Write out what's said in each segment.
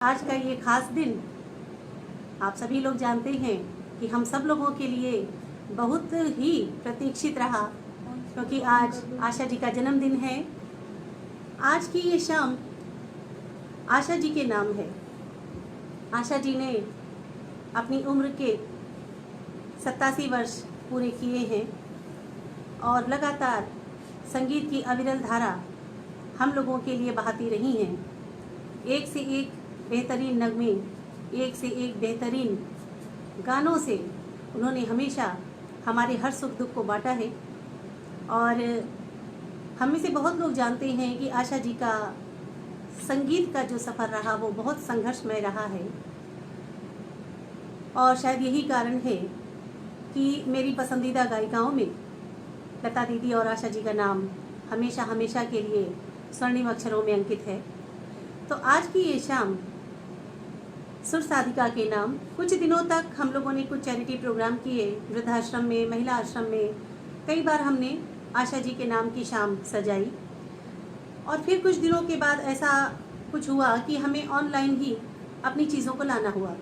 आज का ये खास दिन आप सभी लोग जानते हैं कि हम सब लोगों के लिए बहुत ही प्रतीक्षित रहा, क्योंकि आज आशा जी का जन्मदिन है। आज की ये शाम आशा जी के नाम है। आशा जी ने अपनी उम्र के 87 वर्ष पूरे किए हैं और लगातार संगीत की अविरल धारा हम लोगों के लिए बहाती रही हैं। एक से एक बेहतरीन नगमे, एक से एक बेहतरीन गानों से उन्होंने हमेशा हमारे हर सुख दुख को बांटा है। और हम में से बहुत लोग जानते हैं कि आशा जी का संगीत का जो सफ़र रहा वो बहुत संघर्षमय रहा है। और शायद यही कारण है कि मेरी पसंदीदा गायिकाओं में लता दीदी और आशा जी का नाम हमेशा हमेशा के लिए स्वर्णिम अक्षरों में अंकित है। तो आज की ये शाम सुर साधिका के नाम, कुछ दिनों तक हम लोगों ने कुछ चैरिटी प्रोग्राम किए, वृद्धाश्रम में, महिला आश्रम में कई बार हमने आशा जी के नाम की शाम सजाई। और फिर कुछ दिनों के बाद ऐसा कुछ हुआ कि हमें ऑनलाइन ही अपनी चीज़ों को लाना हुआ।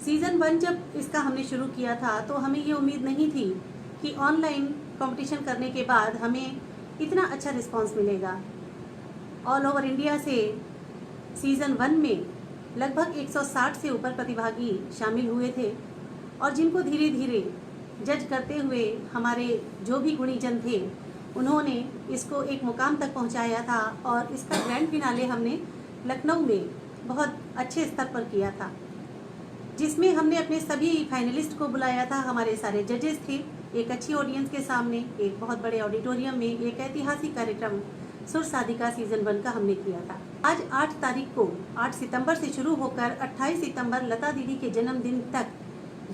सीज़न 1 जब इसका हमने शुरू किया था तो हमें ये उम्मीद नहीं थी कि ऑनलाइन कंपटीशन करने के बाद हमें इतना अच्छा रिस्पांस मिलेगा। ऑल ओवर इंडिया से सीज़न 1 में लगभग 160 से ऊपर प्रतिभागी शामिल हुए थे और जिनको धीरे धीरे जज करते हुए हमारे जो भी गुणीजन थे उन्होंने इसको एक मुकाम तक पहुंचाया था। और इसका ग्रैंड फिनाले हमने लखनऊ में बहुत अच्छे स्तर पर किया था, जिसमें हमने अपने सभी फाइनलिस्ट को बुलाया था। हमारे सारे जजेस थे एक अच्छी ऑडियंस के सामने, एक बहुत बड़े ऑडिटोरियम में एक ऐतिहासिक कार्यक्रम सुर साधिका सीज़न 1 का हमने किया था। आज 8 तारीख को 8 सितंबर से शुरू होकर 28 सितंबर लता दीदी के जन्मदिन तक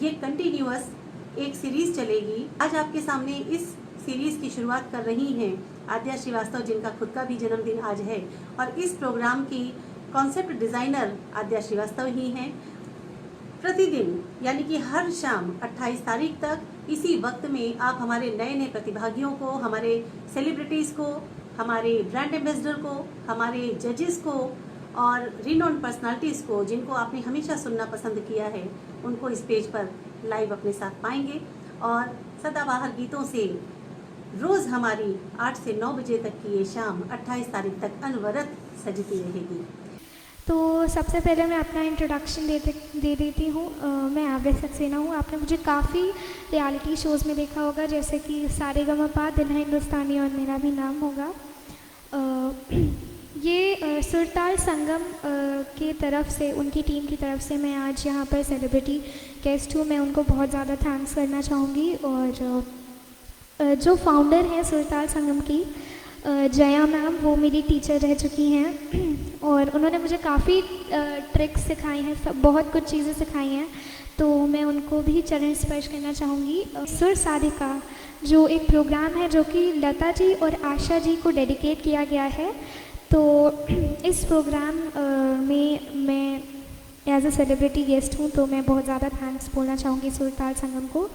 ये कंटिन्यूअस एक सीरीज़ चलेगी। आज आपके सामने इस सीरीज़ की शुरुआत कर रही हैं आद्या श्रीवास्तव, जिनका खुद का भी जन्मदिन आज है। और इस प्रोग्राम की कॉन्सेप्ट डिज़ाइनर आद्या श्रीवास्तव ही हैं। प्रतिदिन यानी कि हर शाम 28 तारीख तक इसी वक्त में आप हमारे नए नए प्रतिभागियों को, हमारे सेलिब्रिटीज़ को, हमारे ब्रांड एम्बेसडर को, हमारे जजेस को और रिनोन्ड पर्सनालिटीज़ को, जिनको आपने हमेशा सुनना पसंद किया है, उनको इस पेज पर लाइव अपने साथ पाएंगे। और सदाबहार गीतों से रोज़ हमारी 8 से 9 बजे तक की ये शाम 28 तारीख तक अनवरत सजती रहेगी। तो सबसे पहले मैं अपना इंट्रोडक्शन दे देती हूँ। मैं आव्या सक्सेना हूँ। आपने मुझे काफ़ी रियलिटी शोज़ में देखा होगा, जैसे कि सारेगामापा, दिल है हिंदुस्तानी और मेरा भी नाम होगा। ये सुरताल संगम के तरफ से, उनकी टीम की तरफ से मैं आज यहाँ पर सेलिब्रिटी गेस्ट हूँ। मैं उनको बहुत ज़्यादा थैंक्स करना चाहूँगी। और जो फाउंडर हैं सुरताल संगम की, जया मैम, वो मेरी टीचर रह चुकी हैं और उन्होंने मुझे काफ़ी ट्रिक्स सिखाई हैं, बहुत कुछ चीज़ें सिखाई हैं। तो मैं उनको भी चरण स्पर्श करना चाहूँगी। सुर साधिका जो एक प्रोग्राम है जो कि लता जी और आशा जी को डेडिकेट किया गया है, तो इस प्रोग्राम में मैं एज अ सेलिब्रिटी गेस्ट हूँ, तो मैं बहुत ज़्यादा थैंक्स बोलना चाहूँगी सुरताल संगम को।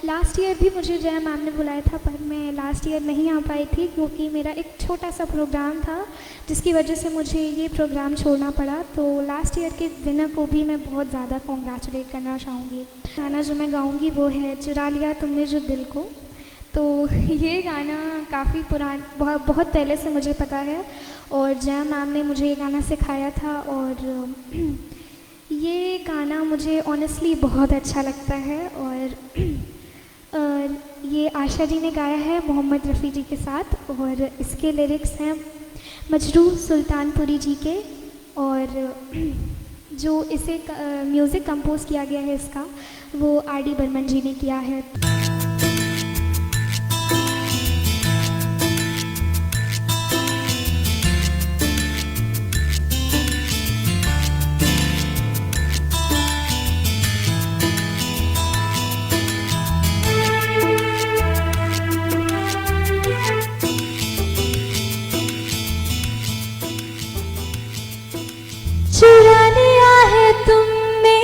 लास्ट ईयर भी मुझे जया मैम ने बुलाया था, पर मैं लास्ट ईयर नहीं आ पाई थी क्योंकि मेरा एक छोटा सा प्रोग्राम था जिसकी वजह से मुझे ये प्रोग्राम छोड़ना पड़ा। तो लास्ट ईयर के विनर को भी मैं बहुत ज़्यादा कॉन्ग्रेचुलेट करना चाहूँगी। गाना जो मैं गाऊँगी वो है चुरा लिया तुमने जो दिल को। तो ये गाना काफ़ी बहुत पहले से मुझे पता है और जया मैम ने मुझे ये गाना सिखाया था। और ये गाना मुझे ऑनेस्टली बहुत अच्छा लगता है। और ये आशा जी ने गाया है मोहम्मद रफ़ी जी के साथ, और इसके लिरिक्स हैं मजरू सुल्तानपुरी जी के। और जो इसे म्यूज़िक कंपोज किया गया है इसका, वो आर.डी. बर्मन जी ने किया है। चुरा लिया है तुमने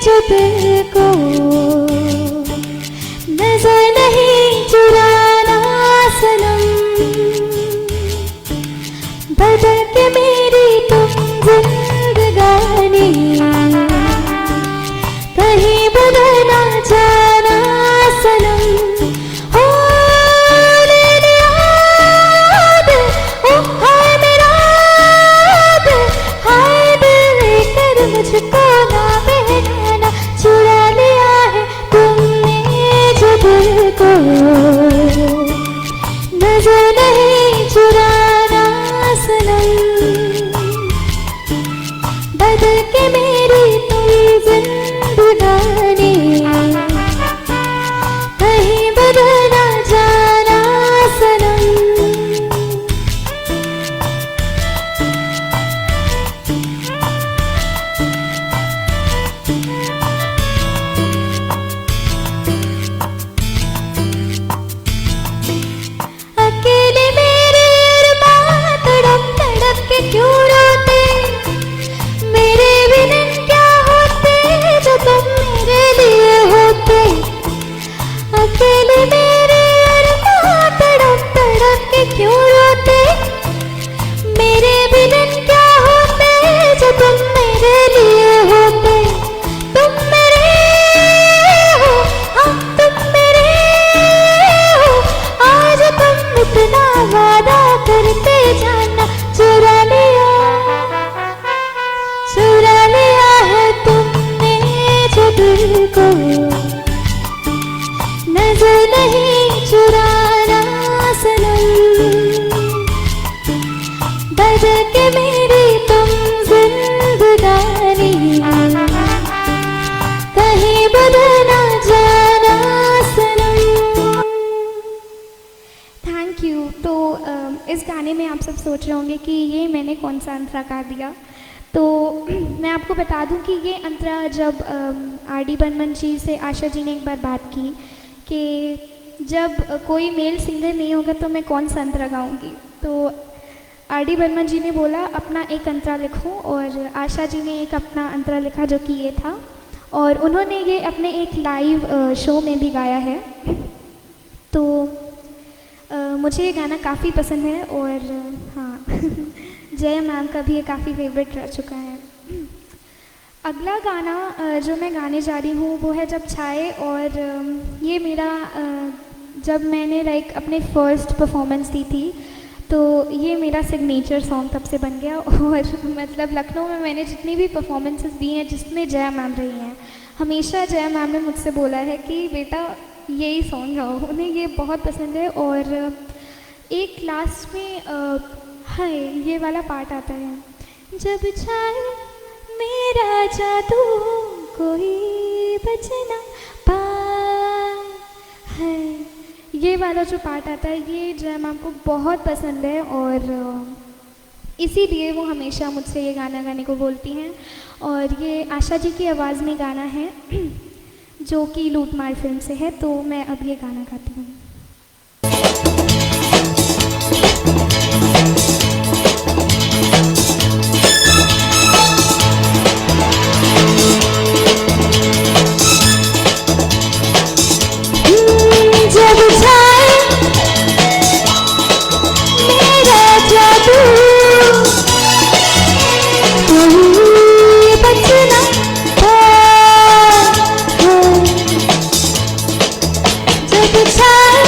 जो दिल को, नजर नहीं चुराना सनम, बदल के मेरी तुम जिंदगानी बदल के मेरी तुम जिंदगानी, कहीं बदल ना जाना सनम। अकेले मेरे अरमान तड़प तड़प के क्यों रोते, मेरे बिना क्या होते जो तुम मेरे लिए होते। अकेले मेरे अरमान तड़प तड़प के क्यों रोते, मेरे बिना क्या होते जो तुम मेरे लिए होते। तुम मेरे हो, हम तुम मेरे हो, आज तुम इतना वादा करते जाना। चुरा लिया है तुमने जो दिल को, नजर नहीं चुराना सनम। बदल के मेरी तुम जिंदगानी, कहीं बदल ना जाना सनम। Thank you. तो इस गाने में आप सब सोच रहे होंगे कि ये मैंने कौन सा अंतरा गा दिया। तो मैं आपको बता दूं कि ये अंतरा जब आर.डी. बर्मन जी से आशा जी ने एक बार बात की कि जब कोई मेल सिंगर नहीं होगा तो मैं कौन सा अंतरा गाऊंगी, तो आर.डी. बर्मन जी ने बोला अपना एक अंतरा लिखो, और आशा जी ने एक अपना अंतरा लिखा जो कि ये था, और उन्होंने ये अपने एक लाइव शो में भी गाया है। तो मुझे ये गाना काफ़ी पसंद है, और हाँ जय मैम का भी ये काफ़ी फेवरेट रह चुका है। अगला गाना जो मैं गाने जा रही हूँ वो है जब छाए, और ये मेरा जब मैंने लाइक अपने फर्स्ट परफॉर्मेंस दी थी तो ये मेरा सिग्नेचर सॉन्ग तब से बन गया। और मतलब लखनऊ में मैंने जितनी भी परफॉर्मेंसेस दी हैं जिसमें जया मैम रही हैं, हमेशा जया मैम ने मुझसे बोला है कि बेटा यही सॉन्ग गाओ, उन्हें ये बहुत पसंद है। और एक लास्ट में हाय ये वाला पार्ट आता है, जब छाए मेरा जादू कोई बचना पाए है, ये वाला जो पार्ट आता है ये जया मैम को बहुत पसंद है, और इसीलिए वो हमेशा मुझसे ये गाना गाने को बोलती हैं। और ये आशा जी की आवाज़ में गाना है जो कि लूट मार फिल्म से है, तो मैं अब ये गाना गाती हूँ। जब छाए मेरा जादू कोई बचना पाए, जब छाए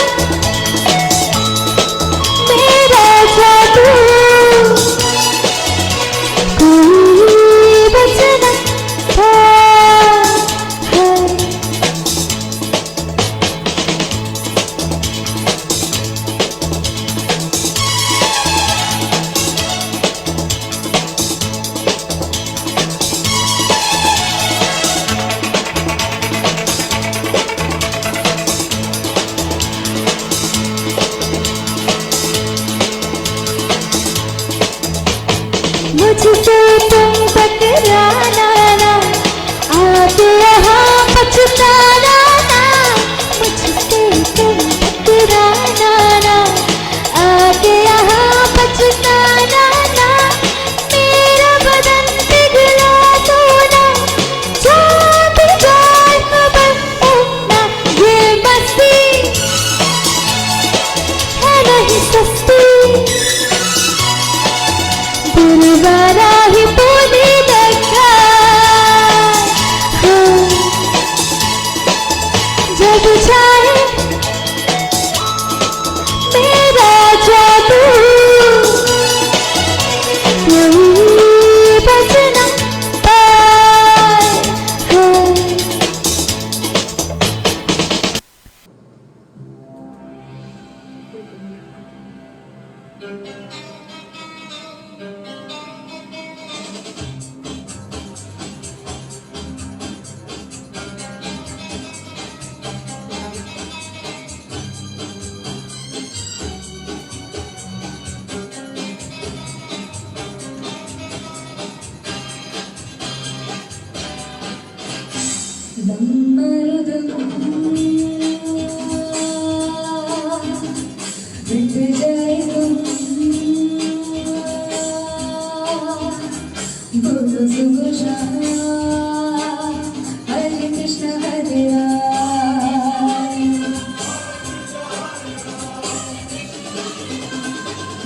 दम मिट जाए तुम बोलो सुबह शाम हरे कृष्ण हरे राम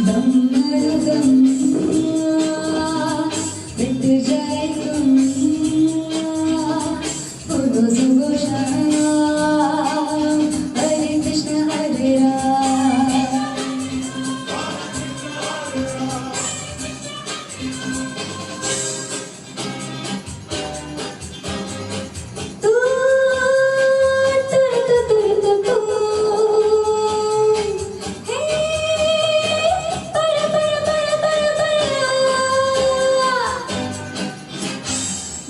दम मिट जाए तुम बोलो सुबह शाम हरे कृष्ण हरे राम तू तू हे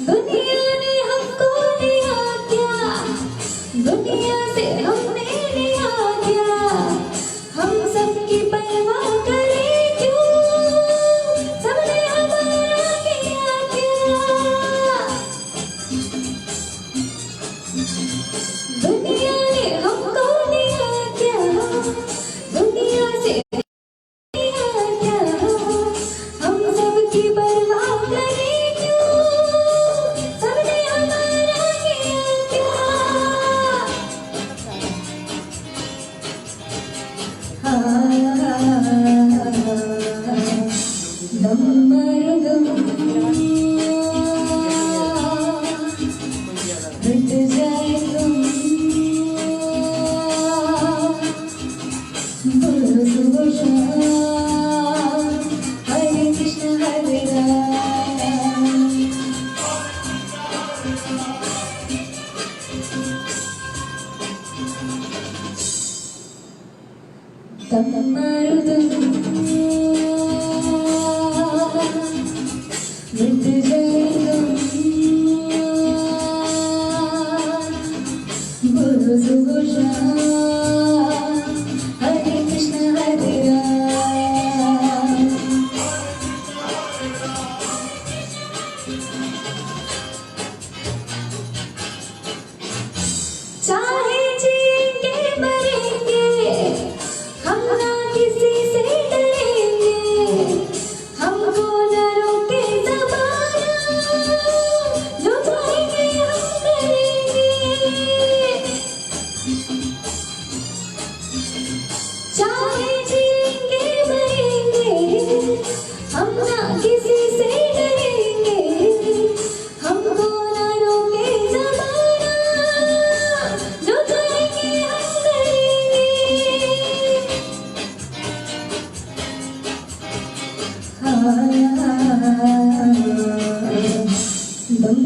दुनिया ने हमको लिया क्या दुनिया से हमने लिया क्या हम सबकी परवाह करें क्यों सबने हमारा किया क्या दुनिया ने हमको लिया क्या दुनिया से लिया क्या हम सबकी परवाह करें क्यों सबने हमारा किया क्या दम मिट जाए तुम बोलो सुबह शाम हरे कृष्ण हरे राम दम मिट जाए तुम बोलो सुबह शाम हरे कृष्ण हरे राम चाहे जिएंगे मरेंगे हम ना किसी से डरेंगे हमको न रोके ज़माना जो चाहेंगे हम करेंगे चाहे जिएंगे मरेंगे हम ना किसी से डरेंगे हमको न रोके ज़माना जो चाहेंगे हम करेंगे दम